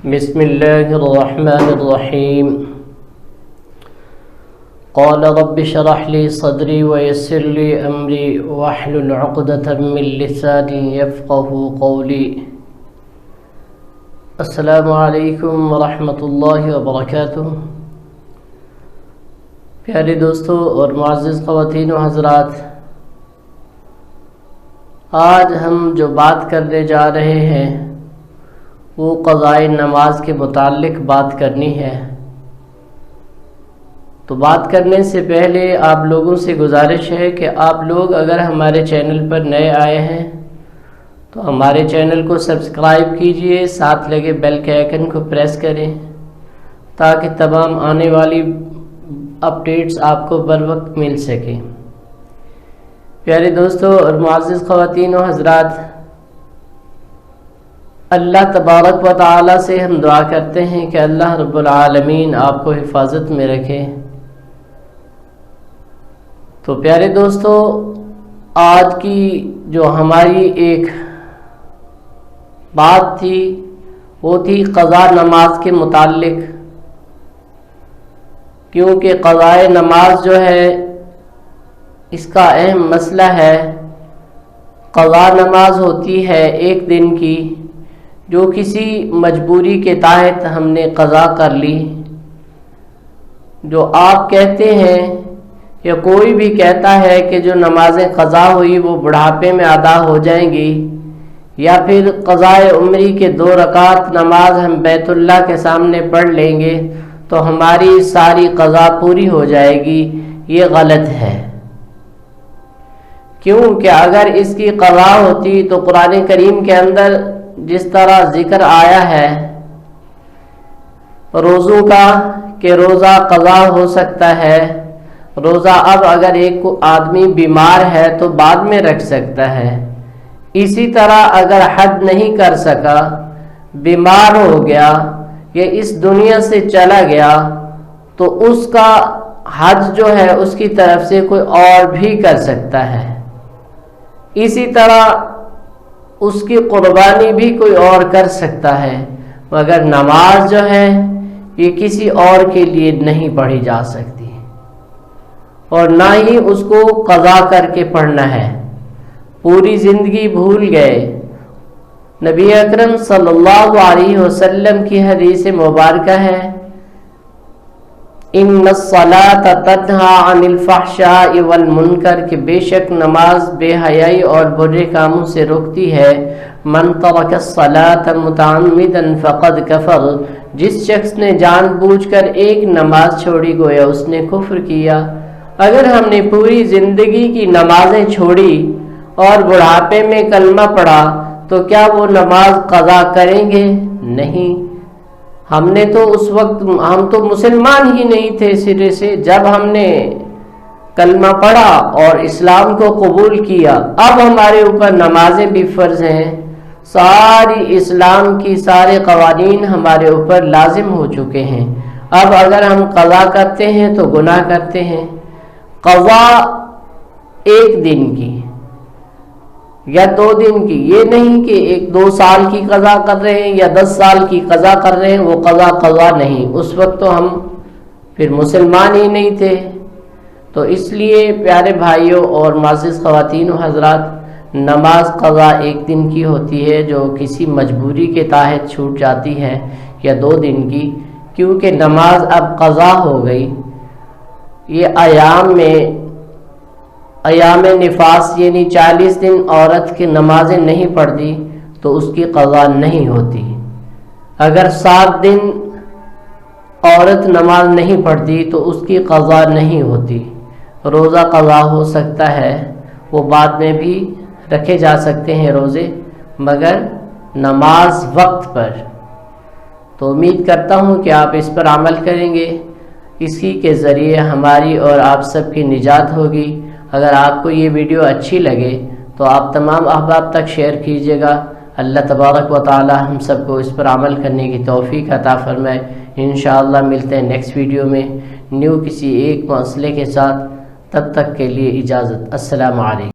بسم الله الرحمن الرحيم. قال رب اشرح لي صدري ويسر لي أمري واحلل عقدة من لساني يفقه قولي. السلام علیکم ورحمۃ اللہ وبرکاتہ. پیارے دوستوں اور معزز خواتین و حضرات، آج ہم جو بات کرنے جا رہے ہیں وہ قضائے نماز کے متعلق بات کرنی ہے. تو بات کرنے سے پہلے آپ لوگوں سے گزارش ہے کہ آپ لوگ اگر ہمارے چینل پر نئے آئے ہیں تو ہمارے چینل کو سبسکرائب کیجئے، ساتھ لگے بیل کے آئیکن کو پریس کریں تاکہ تمام آنے والی اپڈیٹس آپ کو بر وقت مل سکیں. پیارے دوستوں اور معزز خواتین و حضرات، اللہ تبارک و تعالی سے ہم دعا کرتے ہیں کہ اللہ رب العالمین آپ کو حفاظت میں رکھے. تو پیارے دوستوں، آج کی جو ہماری ایک بات تھی وہ تھی قضا نماز کے متعلق، کیونکہ قضائے نماز جو ہے اس کا اہم مسئلہ ہے. قضا نماز ہوتی ہے ایک دن کی جو کسی مجبوری کے تحت ہم نے قضا کر لی. جو آپ کہتے ہیں یا کوئی بھی کہتا ہے کہ جو نمازیں قضا ہوئی وہ بڑھاپے میں ادا ہو جائیں گی، یا پھر قضائے عمری کے 2 رکعت نماز ہم بیت اللہ کے سامنے پڑھ لیں گے تو ہماری ساری قضا پوری ہو جائے گی، یہ غلط ہے. کیونکہ اگر اس کی قضا ہوتی تو قرآن کریم کے اندر جس طرح ذکر آیا ہے روزوں کا کہ روزہ قضا ہو سکتا ہے، روزہ اب اگر ایک آدمی بیمار ہے تو بعد میں رکھ سکتا ہے. اسی طرح اگر حج نہیں کر سکا، بیمار ہو گیا یا اس دنیا سے چلا گیا تو اس کا حج جو ہے اس کی طرف سے کوئی اور بھی کر سکتا ہے. اسی طرح اس کی قربانی بھی کوئی اور کر سکتا ہے، مگر نماز جو ہے یہ کسی اور کے لیے نہیں پڑھی جا سکتی اور نہ ہی اس کو قضا کر کے پڑھنا ہے. پوری زندگی بھول گئے. نبی اکرم صلی اللہ علیہ وسلم کی حدیث مبارکہ ہے، ان الصلاۃ تنہی عن الفحشاء والمنکر، کہ بے شک نماز بے حیائی اور برے کاموں سے روکتی ہے. من ترک الصلاۃ متعمدا فقد کفر، جس شخص نے جان بوجھ کر ایک نماز چھوڑی گویا اس نے کفر کیا. اگر ہم نے پوری زندگی کی نمازیں چھوڑی اور بڑھاپے میں کلمہ پڑھا تو کیا وہ نماز قضا کریں گے؟ نہیں. ہم نے تو اس وقت ہم تو مسلمان ہی نہیں تھے سرے سے. جب ہم نے کلمہ پڑھا اور اسلام کو قبول کیا، اب ہمارے اوپر نمازیں بھی فرض ہیں. ساری اسلام کی سارے قوانین ہمارے اوپر لازم ہو چکے ہیں. اب اگر ہم قضا کرتے ہیں تو گناہ کرتے ہیں. قضا ایک دن کی یا 2 دن کی، یہ نہیں کہ 1-2 سال کی قضا کر رہے ہیں یا 10 سال کی قضا کر رہے ہیں، وہ قضا نہیں. اس وقت تو ہم پھر مسلمان ہی نہیں تھے. تو اس لیے پیارے بھائیوں اور معزز خواتین و حضرات، نماز قضا ایک دن کی ہوتی ہے جو کسی مجبوری کے تحت چھوٹ جاتی ہے، یا 2 دن کی، کیونکہ نماز اب قضا ہو گئی. یہ ایام نفاس یعنی 40 دن عورت کی نمازیں نہیں پڑھتی تو اس کی قضا نہیں ہوتی. اگر 7 دن عورت نماز نہیں پڑھتی تو اس کی قضا نہیں ہوتی. روزہ قضا ہو سکتا ہے، وہ بعد میں بھی رکھے جا سکتے ہیں روزے، مگر نماز وقت پر. تو امید کرتا ہوں کہ آپ اس پر عمل کریں گے. اسی کے ذریعے ہماری اور آپ سب کی نجات ہوگی. اگر آپ کو یہ ویڈیو اچھی لگے تو آپ تمام احباب تک شیئر کیجیے گا. اللہ تبارک و تعالی ہم سب کو اس پر عمل کرنے کی توفیق عطا فرمائے. انشاءاللہ ملتے ہیں نیکسٹ ویڈیو میں نیو کسی ایک مسئلے کے ساتھ. تب تک کے لیے اجازت. السلام علیکم.